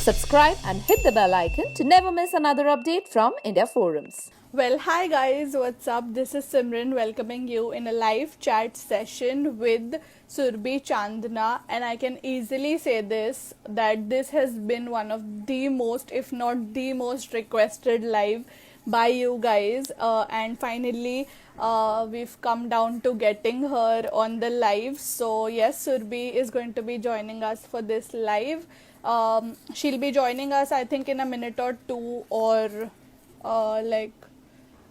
Subscribe and hit the bell icon to never miss another update from India Forums. Well, hi guys, what's up? This is Simran welcoming you in a live chat session with Surbhi Chandna, and I can easily say this that this has been one of the most, if not the most, requested live by you guys. And finally, we've come down to getting her on the live. So, yes, Surbhi is going to be joining us for this live. She'll be joining us, I think, in a minute or two, or like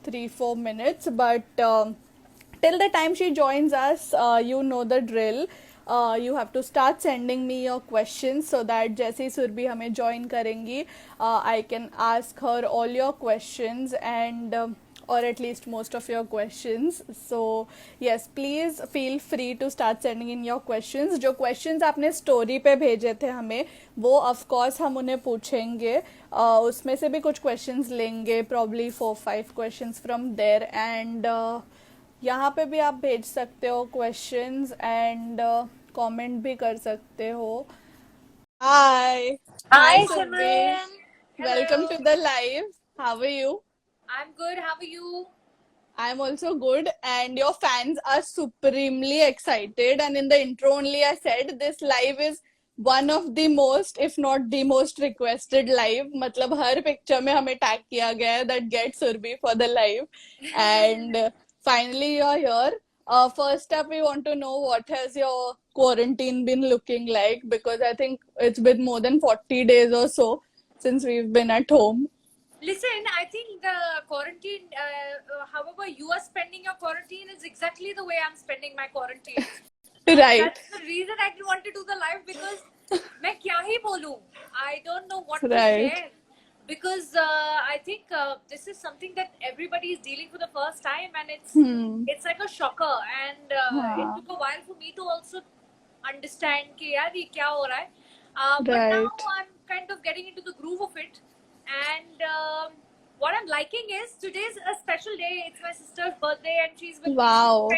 3-4 minutes, but till the time she joins us, you know the drill. You have to start sending me your questions so that जैसे ही सुरभि हमें join करेंगी, I can ask her all your questions and or at least most of your questions. So yes, please feel free to start sending in your questions. जो questions आपने story पे भेजे थे हमें, वो of course हम उन्हें पूछेंगे. उसमें से भी कुछ questions लेंगे, probably 4-5 questions from there, and यहाँ पे भी आप भेज सकते हो questions and comment भी कर सकते हो. Hi. Hi Hi, Surbhi. Simran. Welcome Hello. to the live. How are you? I'm good. How are you? I'm also good, and your fans are supremely excited. And in the intro only, I said this live is one of the most, if not the most requested live. मतलब हर picture में हमें tag किया गया है that get Surbhi for the live, and finally you're here. First up, we want to know what has your quarantine been looking like, because I think it's been more than 40 days or so since we've been at home. Listen, I think the quarantine, however you are spending your quarantine, is exactly the way I'm spending my quarantine. Right. That's the reason I didn't want to do the live, because मैं क्या ही बोलूं? I don't know what to Right. share, because I think this is something that everybody is dealing for the first time, and it's like a shocker, and it हाँ. took a while for me to also understand कि यार ये क्या हो रहा है. But now Right. I'm kind of getting into the groove of it, and what I'm liking is today's a special day. It's my sister's birthday, and she's with me. Wow.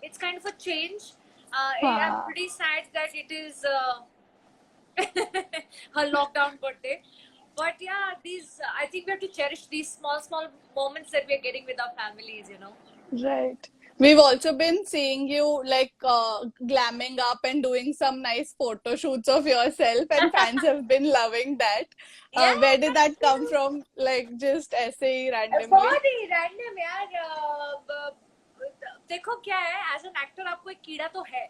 It's kind of a change. I'm हाँ. pretty sad that it is her lockdown birthday. But yeah, I think we have to cherish these small moments that we're getting with our families, you know. Right. We've also been seeing you like glamming up and doing some nice photo shoots of yourself, and fans have been loving that. Yeah, Where did thank that come you. from? Like just ऐसे ही randomly? बहुत ही random यार. देखो क्या है, as an actor आपको एक कीड़ा तो है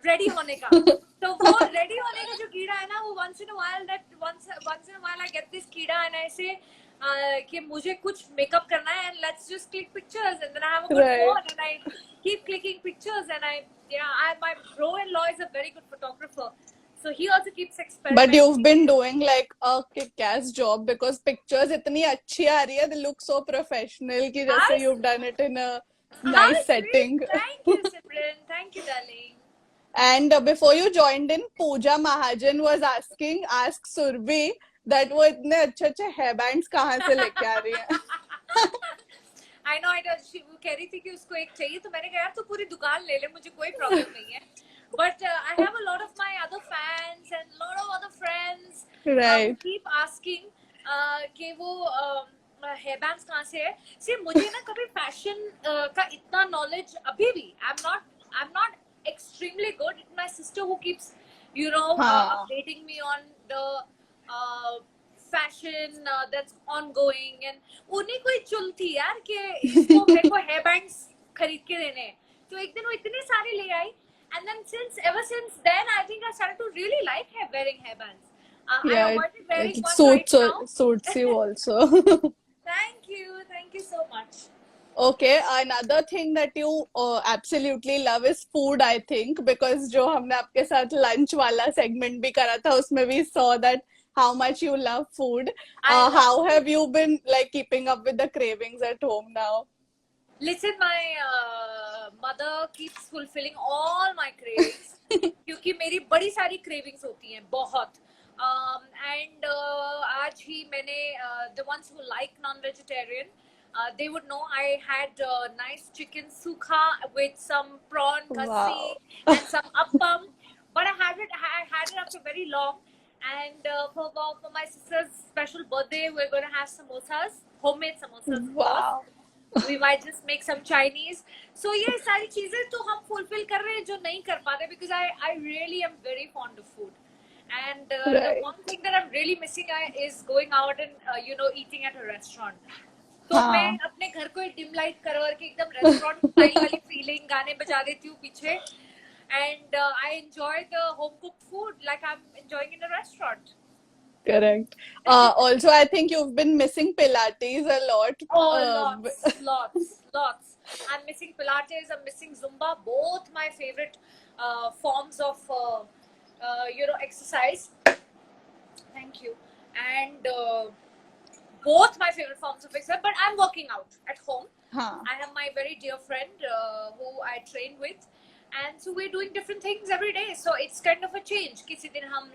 रेडी होने का. तो वो रेडी होने का जो कीड़ा है ना, वो once in a while I get this कीड़ा and I say कि मुझे कुछ मेकअप करना है, and let's just click pictures, and then I have a good Right. phone and I keep clicking pictures, and my bro-in-law is a very good photographer, so he also keeps experimenting. But you've been doing like a kick-ass job, because pictures इतनी अच्छी आ रही है, they look so professional कि जैसे you've done it in a nice setting. Thank you, Simran. Thank you, darling. And before you joined in, Pooja Mahajan was ask Surbhi that वो इतने अच्छे hair bands कहाँ से लेके आ रही है. I know, वो कह रही थी कि उसको एक चाहिए, तो मैंने कहा यार तू पूरी दुकान ले ले, मुझे कोई प्रॉब्लम नहीं है. But I have a lot of my other fans and a lot of other friends Right. who keep asking कि वो हेयर बैंड्स कहाँ से है. See, मुझे ना कभी फैशन का इतना नॉलेज अभी भी I'm not extremely good. It's my sister who keeps updating me on the fashion that's ongoing, and उन्हीं कोई चुल थी यार कि इसको मेरे को हेयर बैंड्स खरीद के देने हैं. तो एक दिन वो इतने सारे ले आई, and then ever since then I think I started to really like wearing hair bands. Yeah, I avoided wearing it one right now. suits you also. Thank you so much. Okay, another thing that you absolutely love is food, I think, because जो हमने आपके साथ lunch वाला segment भी करा था, उसमें we saw that how much you love food. How have you been like keeping up with the cravings at home now? Listen, my mother keeps fulfilling all my cravings क्योंकि मेरी बड़ी सारी cravings होती हैं बहुत. And आज ही मैंने the ones who like non-vegetarian, they would know I had nice chicken sukha with some prawn kassi Wow. and some appam, but I had it after very long, And for my sister's special birthday, we're going to have samosas, homemade samosas, of course. Wow. We might just make some Chinese. So ये सारी चीजें तो हम fulfill कर रहे हैं जो नहीं कर पाते, because I really am very fond of food. And the Right. one thing that I'm really missing is going out and eating at a restaurant. तो मैं हाँ. अपने घर को डिम लाइट करके एकदम रेस्टोरेंट स्टाइल वाली फीलिंग गाने बजा देती हूँ पीछे, and I enjoy the home cooked food like I'm enjoying in a restaurant. Correct. Also, I think you've been missing Pilates a lot. Oh, lots. I'm missing Pilates. I'm missing Zumba. Both my favorite forms of exercise. Thank you. And both my favorite forms of exercise. But I'm working out at home. हाँ. I have my very dear friend who I train with, and so we're doing different things every day. So it's kind of a change. किसी दिन हम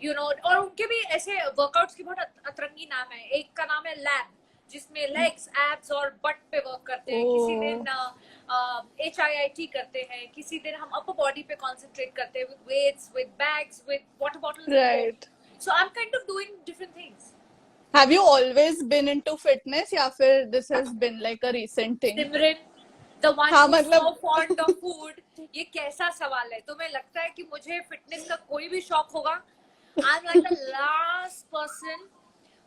और उनके भी ऐसे workouts के बहुत अतरंगी नाम है. एक का नाम है लैब, जिसमें लेग्स, एब्स और बट पे वर्क करते हैं. किसी दिन HIIT करते हैं. किसी दिन हम अपर बॉडी पे कॉन्सेंट्रेट करते हैं with weights, with bags, with water bottles. Right. So I'm kind of doing different things. Have you always been into fitness, या फिर this has been like a recent thing? Simran, the one हाँ, who's मतलब so fond of food, ये कैसा सवाल है? तुम्हें लगता है कि मुझे फिटनेस का कोई भी शौक होगा? I'm like the last person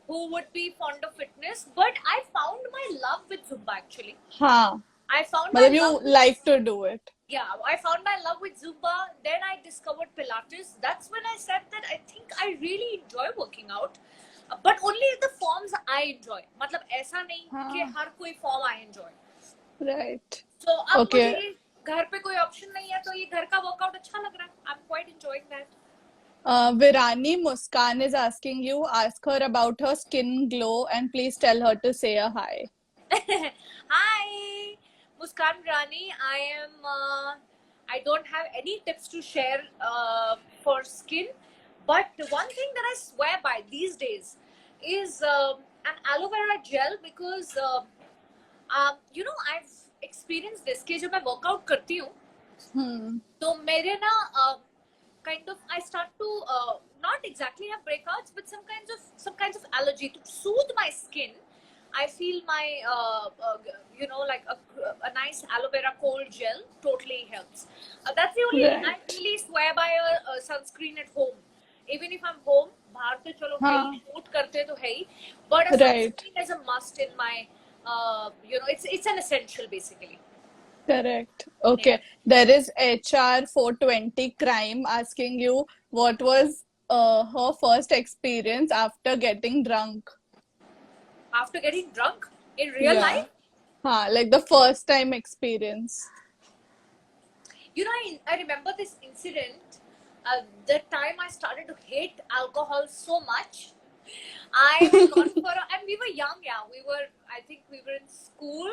who would be fond of fitness, but I found my love with Zumba actually. हाँ. I found my मतलब you love. like to do it. Yeah, I found my love with Zumba. Then I discovered Pilates. That's when I said that I think I really enjoy working out, but only the forms I enjoy. मतलब ऐसा नहीं कि हर कोई form I enjoy. Right. So अब Okay. मुझे घर पे कोई option नहीं है, तो ये घर का workout अच्छा लग रहा है. I'm quite enjoying that. Virani Muskan is asking you, ask her about her skin glow and please tell her to say a hi. Hi, Muskan Rani. I don't have any tips to share for skin, but one thing that I swear by these days is an aloe vera gel, because I've experienced this कि जब मैं workout करती हूँ तो मेरे ना kind of I start to not exactly have breakouts, but some kinds of allergy. To soothe my skin, I feel my like a nice aloe vera cold gel totally helps. That's the only thing. I really swear by a sunscreen at home. Even if I'm home, बाहर तो चलो कहीं shoot करते तो है ही, but a sunscreen is a must in my it's an essential basically. Correct. Okay. Yeah. There is HR 420 Crime asking you what was her first experience after getting drunk. After getting drunk in real life? Like the first time experience. I remember this incident. The time I started to hate alcohol so much, I had gone and we were young, I think we were in school,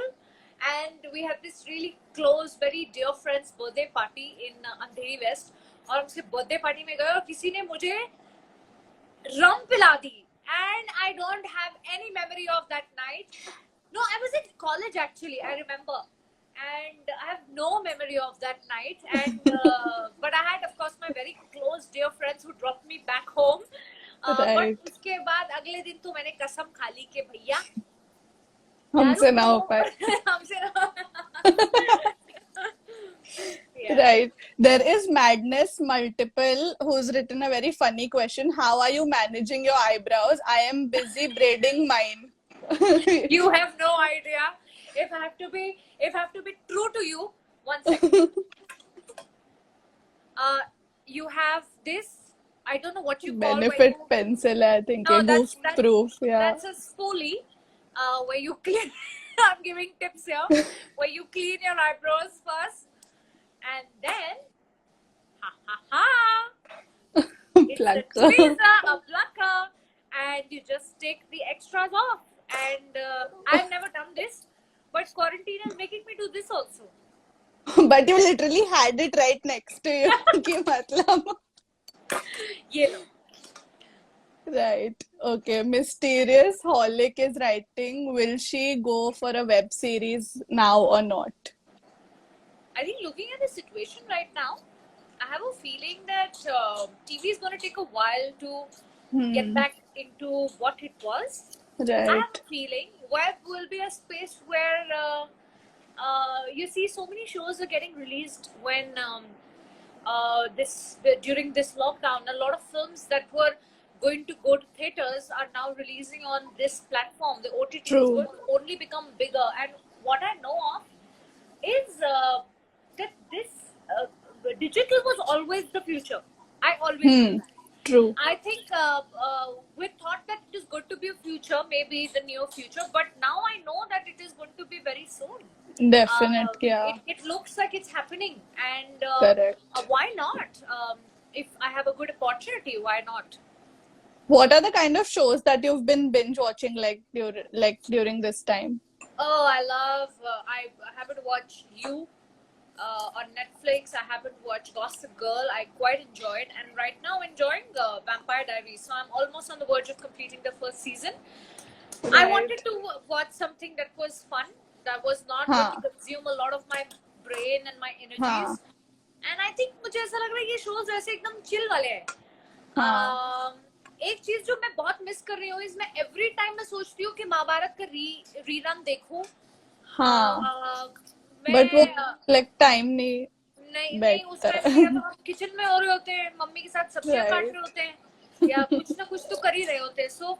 and we had this really close, very dear friend's birthday party in Andheri West. और उसके birthday party में गए और किसी ने मुझे rum पिला दी, and I don't have any memory of that night. No, I was in college actually, I remember, and I have no memory of that night. And but I had, of course, my very close dear friends who dropped me back home. Right. But उसके बाद अगले दिन तो मैंने कसम खा ली कि भैया हमसे ना हो पाए. हमसे ना. Yeah. Right. There is Madness Multiple who's written a very funny question. How are you managing your eyebrows? I am busy braiding mine. You have no idea. If I have to be true to you, 1 second. You have this. I don't know what you call Benefit pencil, I think. No, that's proof. Yeah. That's a spoolie where you clean. I'm giving tips here. Where you clean your eyebrows first, and then it's a tweezer, a plucker, and you just take the extras off. And I've never done this, but quarantine is making me do this also. But you literally had it right next to you. कि मतलब. Right. Okay. Mysterious Holic is writing, will she go for a web series now or not? I think looking at the situation right now, I have a feeling that TV is going to take a while to get back into what it was. I have Right. a feeling web will be a space where you see so many shows are getting released when during this lockdown. A lot of films that were going to go to theaters are now releasing on this platform. The OTT is True. going to only become bigger. And what I know of is that this digital was always the future. I always knew that. True. I think we thought that it is going to be a future, maybe the near future, but now I know that it is going to be very soon. Definite. Yeah. It looks like it's happening, and Correct. why not? If I have a good opportunity, why not? What are the kind of shows that you've been binge watching during this time? Oh, I love. I happen to watch You on Netflix. I happen to watch Gossip Girl. I quite enjoyed, and right now enjoying Vampire Diaries. So I'm almost on the verge of completing the first season. I Right. wanted to watch something that was fun, that was not going to consume a lot of my brain and my energies. And I think मुझे ऐसा लग रहा है ये shows ऐसे एकदम chill वाले हैं. एक चीज जो मैं बहुत मिस कर रही हूँ is मैं every time मैं सोचती हूँ कि महाभारत का रीरन देखूं. बट वो मैं लाइक टाइम नहीं नहीं उस टाइम पे या तो हम किचन में हो रहे होते हैं, मम्मी के साथ सब्जियां काट रहे होते हैं या कुछ ना कुछ तो कर ही रहे होते हैं. So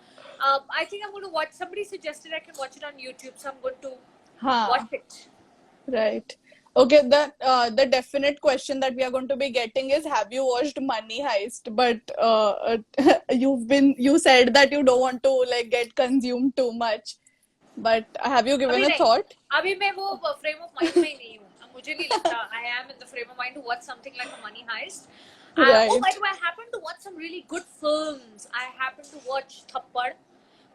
I think I'm going to watch. Somebody suggested I can watch it on YouTube, so I'm going to watch it. Right. Okay, the definite question that we are going to be getting is, have you watched Money Heist? But you said that you don't want to like get consumed too much. But have you given a thought? अभी मैं वो frame of mind में ही नहीं हूँ. मुझे नहीं लगता I am in the frame of mind to watch something like a Money Heist. Right. Oh, by the way, I happened to watch some really good films. I happened to watch Thappad,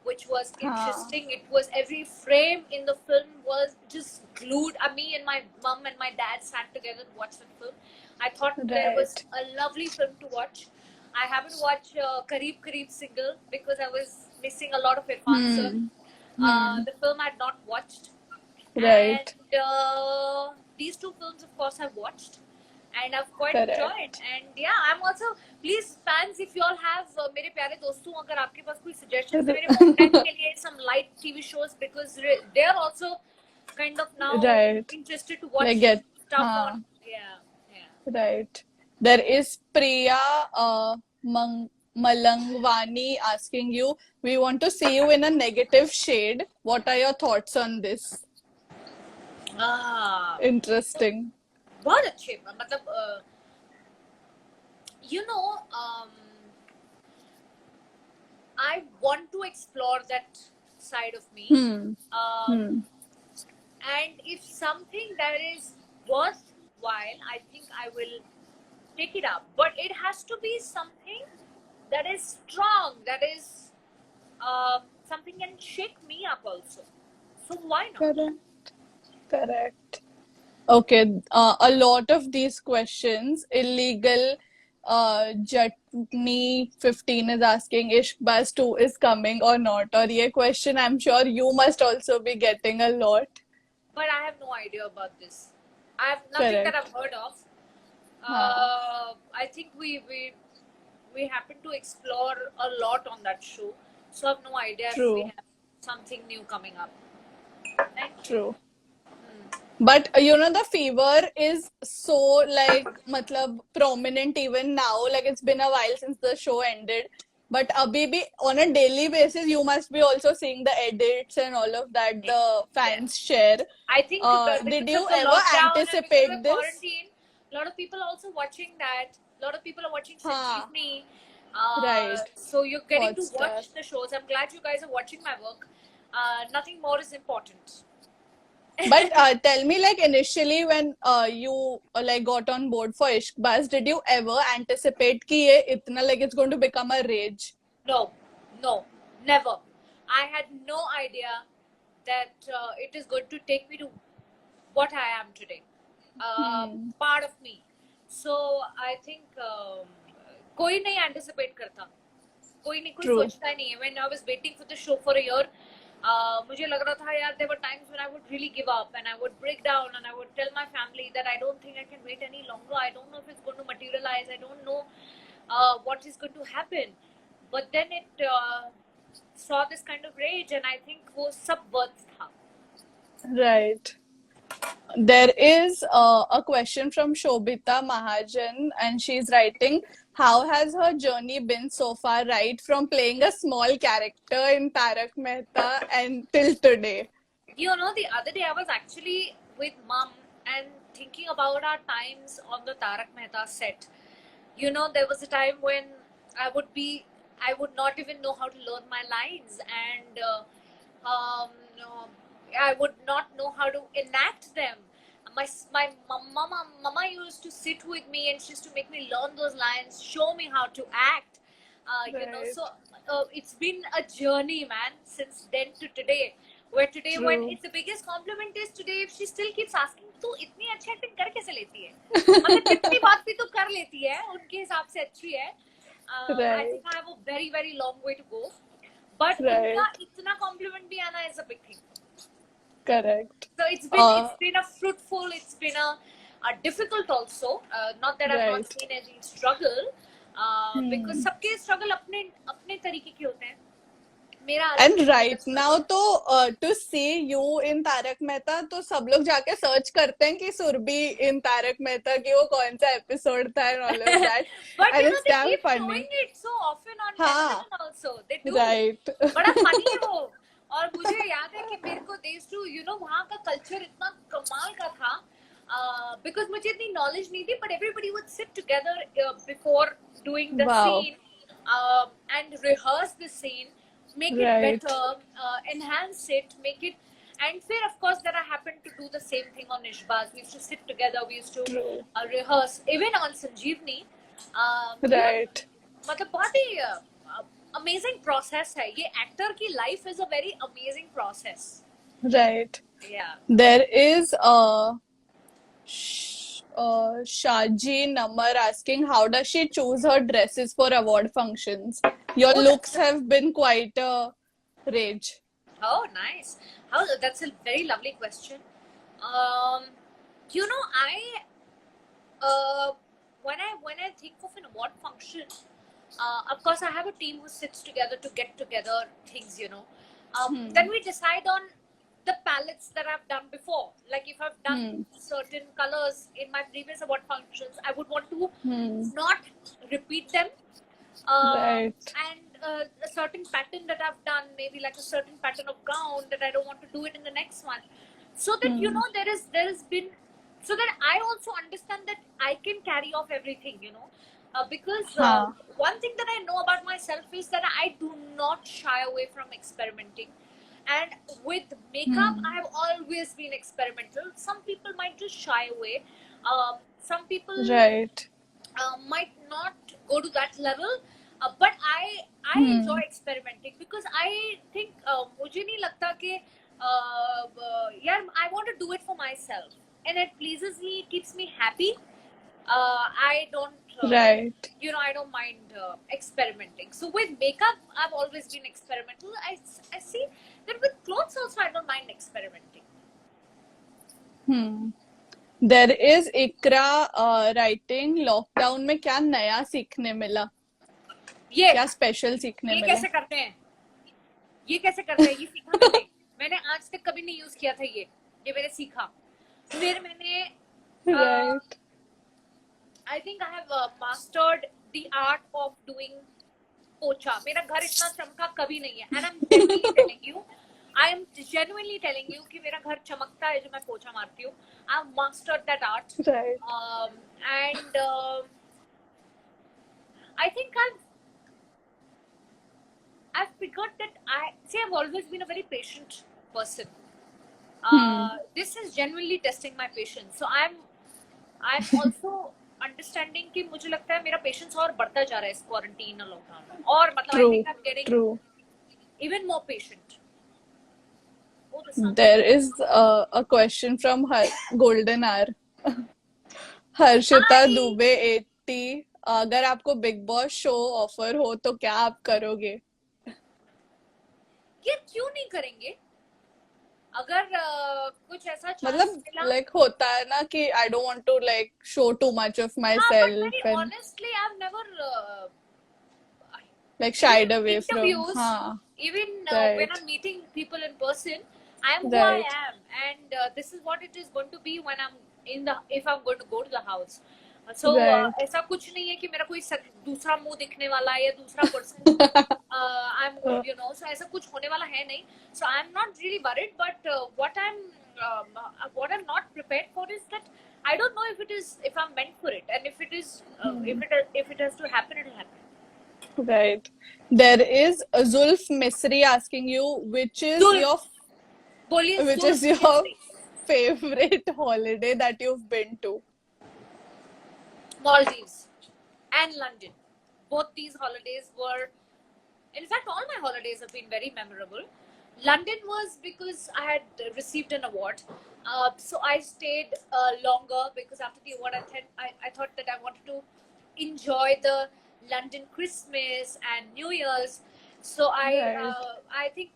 which was interesting. It was every frame in the film was just glued. Me and my mom and my dad sat together to watch the film. I thought there was a lovely film to watch. I happened to watch Kareeb Kareeb Single because I was missing a lot of Irfan sir. The film I had not watched. Right. And these two films, of course, I've watched. And I've quite enjoyed. And yeah, I'm also, please fans, if you all have मेरे प्यारे दोस्तों, अगर आपके पास कोई suggestions मेरे content के लिए some light TV shows, because they are also kind of now interested to watch stuff on. Yeah. Right. There is Priya Malangwani asking you, we want to see you in a negative shade. What are your thoughts on this? Interesting. बहुत अच्छे, मतलब you know, I want to explore that side of me. And if something that is worthwhile, I think I will take it up. But it has to be something that is strong, that is something can shake me up also. So why not? Correct. Okay, a lot of these questions, illegal Jatni 15 is asking, Ishqbaz 2 is coming or not? Or ye question I'm sure you must also be getting a lot. But I have no idea about this. I have nothing that I've heard of. I think we happen to explore a lot on that show. So I have no idea if we have something new coming up. True. But you know, the fever is so like matlab prominent even now. Like it's been a while since the show ended. But abhi bhi on a daily basis, you must be also seeing the edits and all of that the fans share. I think did you ever anticipate this? Quarantine, a lot of people are also watching that. A lot of people are watching Sanjeevni. Right. So you're getting to watch the shows. I'm glad you guys are watching my work. Nothing more is important. But tell me, like initially when you like got on board for Ishqbaz, did you ever anticipate कि ये इतना like it's going to become a rage? No, never. I had no idea that it is going to take me to what I am today. Part of me. So I think कोई नहीं anticipate करता. कोई सोचता नहीं है. When I was waiting for the show for a year, मुझे लग रहा था यार, there were times when I would really give up and I would break down and I would tell my family that I don't think I can wait any longer. I don't know if it's going to materialize. I don't know what is going to happen. But then it saw this kind of rage and I think वो सब worth था. Right. There is a question from Shobita Mahajan, and she's writing, how has her journey been so far, right from playing a small character in Tarak Mehta and till today? You know, the other day I was actually with mom and thinking about our times on the Tarak Mehta set. You know, there was a time when I would not even know how to learn my lines, and no, I would not know how to enact them. My mama used to sit with me and she used to make me learn those lines, show me how to act. You know, Right. so it's been a journey, man, since then to today. Where today, when True. it's the biggest compliment is today, if she still keeps asking, तू इतनी अच्छी acting कर कैसे लेती है? मतलब जितनी बात भी तो कर लेती है, उनके हिसाब से अच्छी है. I Right. think I have a very very long way to go. But Right. उनका इतना compliment भी आना is a big thing. Correct. So it's been a fruitful, it's been a difficult also. Not that I've not Right. seen any struggle, because सबके struggle अपने अपने तरीके के होते हैं. मेरा अलग And तरीके का right struggle. now, to see you in Tarak Mehta, तो सब लोग जाके सर्च करते हैं कि सुरभि in Tarak Mehta कि वो कौन सा episode था and all of that. But And you know, it's they damn keep funny. showing it so often on हाँ. television also. They do. Right. बड़ा funny है वो. और मुझे याद है कि मेरे को they used to, you know, वहाँ का culture इतना कमाल का था. Because मुझे इतनी knowledge नहीं थी, but everybody would sit together before doing the Wow. scene and rehearse the scene, make it Right. better, enhance it, make it. And फिर of course that I happened to do the same thing on Ishbaz. We used to sit together, we used to True. rehearse, even on Sanjeevni. Right. मतलब बहुत ही amazing process है. ये actor की life is a very amazing process. Right. Yeah. There is Shaji Namar asking, how does she choose her dresses for award functions? Your Oh, looks have been quite a rage. Oh, nice. That's a very lovely question. You know, when I think of an award function, of course I have a team who sits together to get together things. You know, then we decide on the palettes that I've done before. Like if I've done certain colors in my previous award functions, I would want to not repeat them. Right. And a certain pattern that I've done, maybe like a certain pattern of gown, that I don't want to do it in the next one. So that you know there has been, so that I also understand that I can carry off everything, you know. Because one thing that I know about myself is that I do not shy away from experimenting. And with makeup, I have always been experimental. Some people might just shy away. Some people Right. might not go to that level. But I enjoy experimenting because I think मुझे नहीं लगता कि यार I want to do it for myself and it pleases me, it keeps me happy. I don't Right. you know, I don't mind experimenting. So with makeup I've always been experimental. I see that with clothes also I don't mind experimenting. There is Ikra writing, lockdown में क्या नया सीखने मिला? ये क्या special सीखने ये मिला? कैसे करते हैं? ये कैसे करते हैं? ये सीखा मैंने. मैंने आज तक कभी नहीं यूज किया था ये मैंने सीखा. फिर मैंने Right. I think I have mastered the art of doing पोछा. मेरा घर इतना चमका कभी नहीं है. And I am genuinely telling you कि मेरा घर चमकता है जो मैं पोछा मारती हूँ. I've mastered that art. Right. And I think I've figured that I've always been a very patient person. This is genuinely testing my patience. So I'm also understanding कि मुझे लगता है मेरा patience और बढ़ता जा रहा है इस quarantine और lockdown में. और मतलब I think I'm getting even more patient. There is a question from Golden Hour. Harshita Dubey 80, अगर आपको बिग बॉस शो ऑफर हो तो क्या आप करोगे? ये क्यों नहीं करेंगे? अगर कुछ ऐसा चांस मतलब मिला, like होता है ना कि I don't want to like show too much of हाँ, but myself very and honestly, I've never like even shied away from. interviews, हाँ, even when right, I'm meeting people in person, I am who I right. am, and this is what it is going to be when I'm if I'm going to go to the house. So Right. ऐसा कुछ नहीं है कि मेरा कोई दूसरा मुंह दिखने वाला है या दूसरा पर्सन I'm so ऐसा कुछ होने वाला है नहीं. So I'm not really worried, but what I'm not prepared for is that I don't know if I'm meant for it, and if it is if it has to happen, it'll happen. Right. There is Zulf Misri asking you Zulf, बोलिए which is Zulf your Misri. favorite holiday that you've been to. Maldives and London. Both these holidays were, in fact, all my holidays have been very memorable. London was because I had received an award. So I stayed longer because after the award, I thought that I wanted to enjoy the London Christmas and New Year's. So Right. I think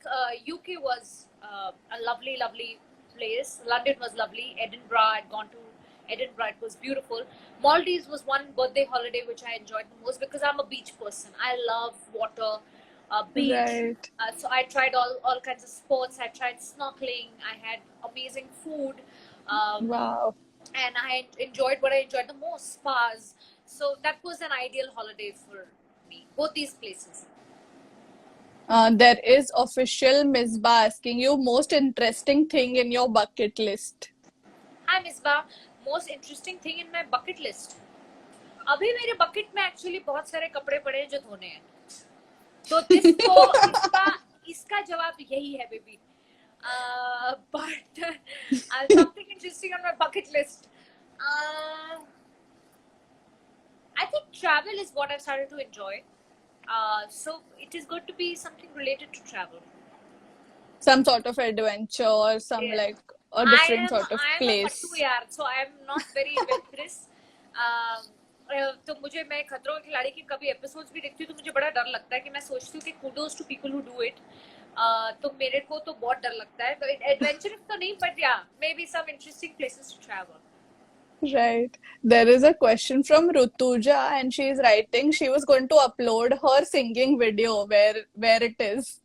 UK was a lovely, lovely place. London was lovely. Edinburgh, I'd gone to Edinburgh. It was beautiful. Maldives was one birthday holiday which I enjoyed the most because I'm a beach person. I love water, beach. Right. So I tried all kinds of sports. I tried snorkeling. I had amazing food. Wow. And I enjoyed what I enjoyed the most, spas. So that was an ideal holiday for me. Both these places. There is official Misbah asking you most interesting thing in your bucket list. Hi Misbah, most interesting thing in my bucket list. अभी मेरे bucket में actually बहुत सारे कपड़े पड़े हैं जो धोने हैं. तो इसका जवाब यही है baby. But something interesting on my bucket list. I think travel is what I've started to enjoy. So it is going to be something related to travel. Some sort of adventure or some Yeah. like a different sort of I am a place. फट्टू यार, so I am not very adventurous. तो मुझे मैं खतरों के खिलाड़ी की कभी episodes भी देखती हूँ तो मुझे बड़ा डर लगता है कि मैं सोचती हूँ कि kudos to people who do it. तो मेरे को तो बहुत डर लगता है. तो एडवेंचरस तो नहीं, but yeah, maybe some interesting places to travel. Right. There is a question from Rutuja and she is writing she was going to upload her singing video. Where it is?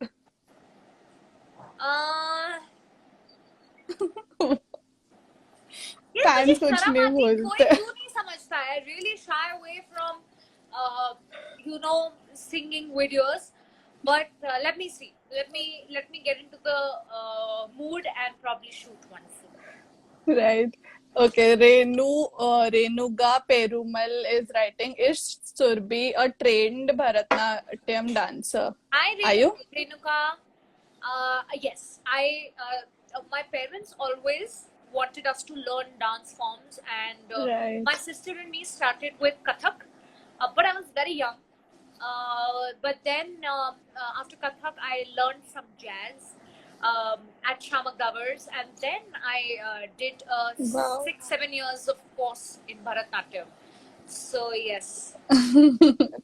ये मुझे Fans कुछ शर्म नहीं आती है, कोई बोलते. क्यों नहीं समझता है. I really shy away from singing videos, but let me see. Let me get into the mood and probably shoot one soon. Right. Okay. Renuga Perumal is writing, is Surbhi a trained Bharatanatyam dancer? Are you? Renuka. Yes, my parents always wanted us to learn dance forms, and Right. my sister and me started with Kathak, but I was very young. But then after Kathak, I learned some jazz at Shamak Davars, and then I did Wow. 6-7 years of course in Bharatnatyam. So yes.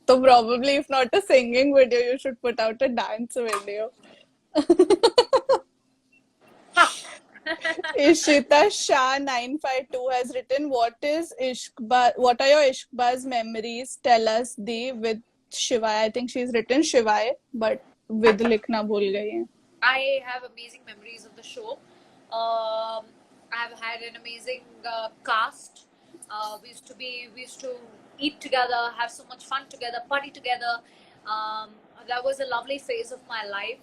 So probably if not a singing video, you should put out a dance video. Ishita Shah 952 has written, what are your Ishqbaz memories? Tell us with Shivai. I think she's written Shivai, but with likhna bhul gayi hai. I have amazing memories of the show. I've had an amazing cast. We used to eat together, have so much fun together, party together. That was a lovely phase of my life,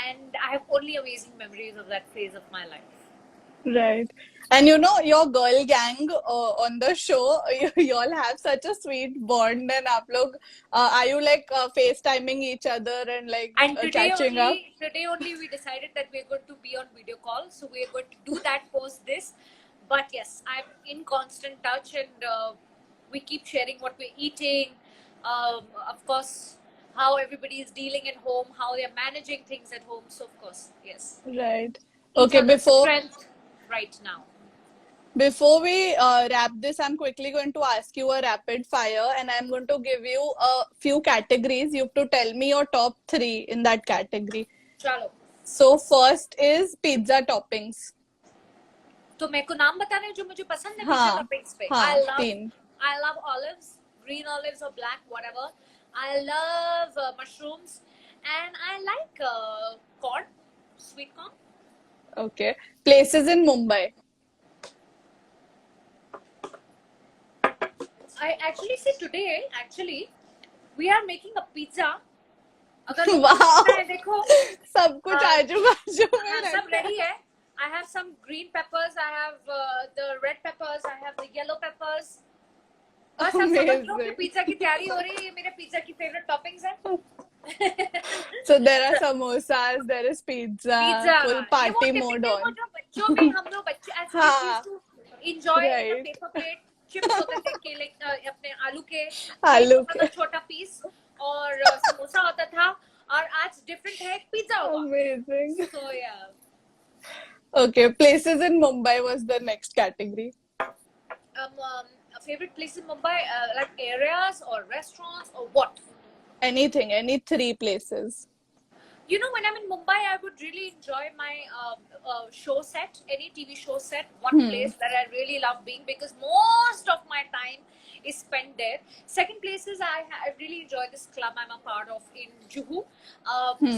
and I have only amazing memories of that phase of my life. Right. And your girl gang on the show, you all have such a sweet bond, and are you like FaceTiming each other and like And catching up? today only we decided that we're going to be on video call, so we're going to do that post this. But yes, I'm in constant touch, and we keep sharing what we're eating. Of course, how everybody is dealing at home, how they're managing things at home. So of course, yes. Right. Each Okay, other's before strength right now. we wrap this, I'm quickly going to ask you a rapid fire, and I'm going to give you a few categories. You have to tell me your top 3 in that category. चलो So first is pizza toppings. तो मेरे को नाम बताने हैं जो मुझे पसंद है पिज्जा हाँ टॉपिंग्स पे. हाँ I तीन. love olives, green olives or black, whatever. I love mushrooms, and I like corn, sweet corn. Okay. Places in Mumbai. I actually see today. Actually, we are making a pizza. अगर Wow. है, देखो सब कुछ आजू बाजू में हाँ, सब रखा है. ready है. I have some green peppers. I have the red peppers. I have the yellow peppers. बस आप समझ लो कि Amazing. पिज्जा की तैयारी हो रही है. ये मेरे पिज्जा की फेवरेट टॉपिंग्स है. So there are samosas, there is pizza, pizza full ये वो party typical mode वो on. जो बच्चों में हम लोग बच्चे as kids हाँ. used to enjoy the Right. paper plate chips होते थे केले अपने आलू के आलू होता था छोटा पीस और समोसा होता था और आज डिफरेंट है पिज्जा हुआ. Amazing. So yeah. Okay, places in Mumbai was the next category. A favorite place in Mumbai, like areas or restaurants or what? Anything, any three places. You know, when I'm in Mumbai, I would really enjoy my show set, any TV show set. One place that I really love being because most of my time is spent there. Second place is I really enjoy this club I'm a part of in Juhu.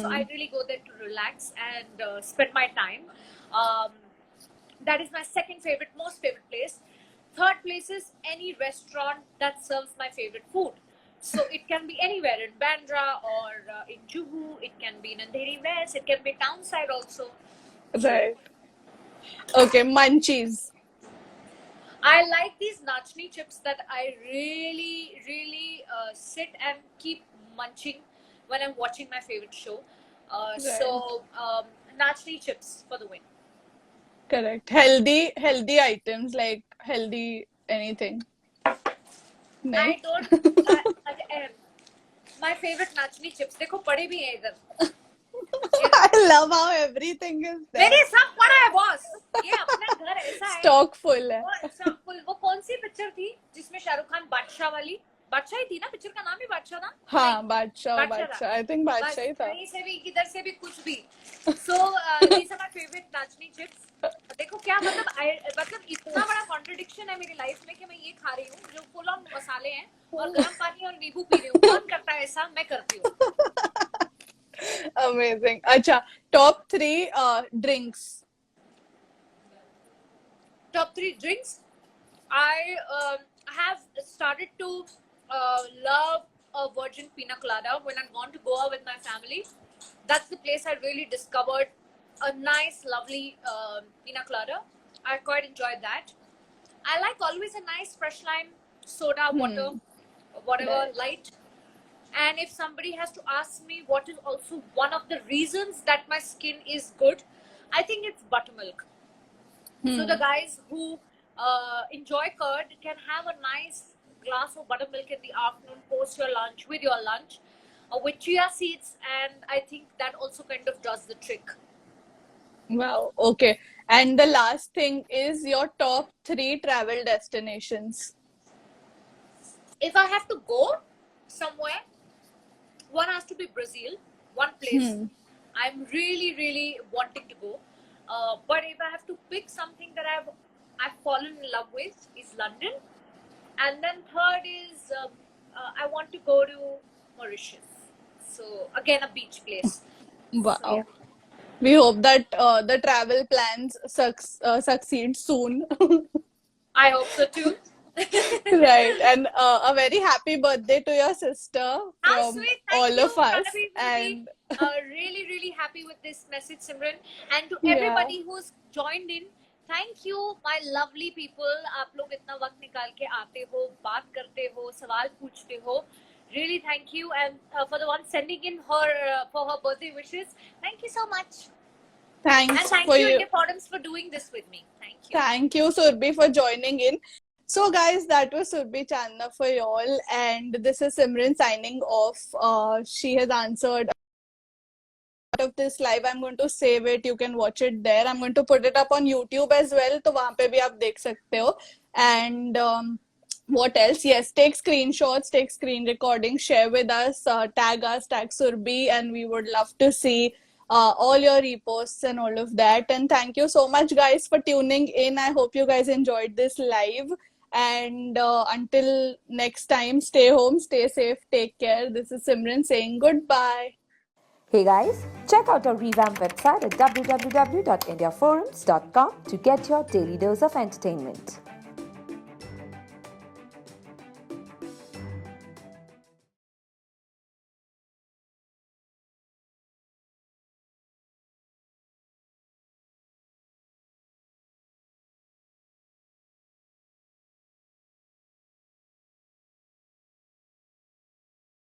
So I really go there to relax and spend my time. That is my second favorite, most favorite place. Third place is any restaurant that serves my favorite food. So it can be anywhere in Bandra or in Juhu. It can be in Andheri West. It can be townside also. Right. Okay, munchies. I like these nachni chips that I really, really sit and keep munching when I'm watching my favorite show. So nachni chips for the win. Correct. Healthy items like healthy anything. I नहीं? don't. My favorite nachni chips. देखो पड़े भी हैं इधर. I love how everything is there. मेरे सब पड़ा है बॉस. ये अपना घर ऐसा है. Stock full है. वो कौन सी पिक्चर थी जिसमें शाहरुख खान बादशाह वाली बादशाह ही थी ना पिक्चर का नाम ही बादशाह था. हाँ बादशाह बादशाह था. I think बादशाह ही था. कहीं से भी किधर से भी कुछ भी. So these are my favorite nachni chips. देखो क्या मतलब इतना बड़ा कॉन्ट्रडिक्शन है मेरी लाइफ में कि मैं ये खा रही हूँ जो फुल ऑन मसाले हैं और गर्म पानी और नींबू पी रही हूँ. कौन करता है ऐसा? मैं करती हूँ. Amazing. अच्छा, top 3 drinks. Top 3 drinks. I have started to love a virgin pina colada when I'm gone to Goa with my family. That's the place I really discovered a nice, lovely pina colada. I quite enjoyed that. I like always a nice fresh lime, soda, water, whatever, Right. light. And if somebody has to ask me what is also one of the reasons that my skin is good, I think it's buttermilk. So the guys who enjoy curd can have a nice glass of buttermilk in the afternoon post your lunch with your lunch with chia seeds, and I think that also kind of does the trick. Wow. Okay. And the last thing is your top 3 travel destinations. If I have to go somewhere, one has to be Brazil, one place I'm really, really wanting to go. But if I have to pick something that I've fallen in love with is London, and then third is I want to go to Mauritius. So again, a beach place. Wow. So, yeah. We hope that the travel plans succeed soon. I hope so too. Right. And a very happy birthday to your sister How from sweet! Thank all you. of us. Palavi will And be really, really happy with this message, Simran. And to Yeah. everybody who's joined in, thank you, my lovely people. आप लोग इतना वक्त निकाल के आते हो, बात करते हो, सवाल पूछते हो. Really, thank you. And for the one sending in her for her birthday wishes, thank you so much. And thanks thank for you, you. India Forums, for doing this with me. Thank you. Thank you, Surbhi, for joining in. So, guys, that was Surbhi Chandna for y'all. And this is Simran signing off. She has answered of this live. I'm going to save it. You can watch it there. I'm going to put it up on YouTube as well. तो वहाँ पे भी आप देख सकते हो. And what else? Yes, take screenshots, take screen recordings, share with us, tag Surbhi, and we would love to see all your reposts and all of that. And thank you so much, guys, for tuning in. I hope you guys enjoyed this live. And until next time, stay home, stay safe, take care. This is Simran saying goodbye. Hey guys, check out our revamped website at www.indiaforums.com to get your daily dose of entertainment.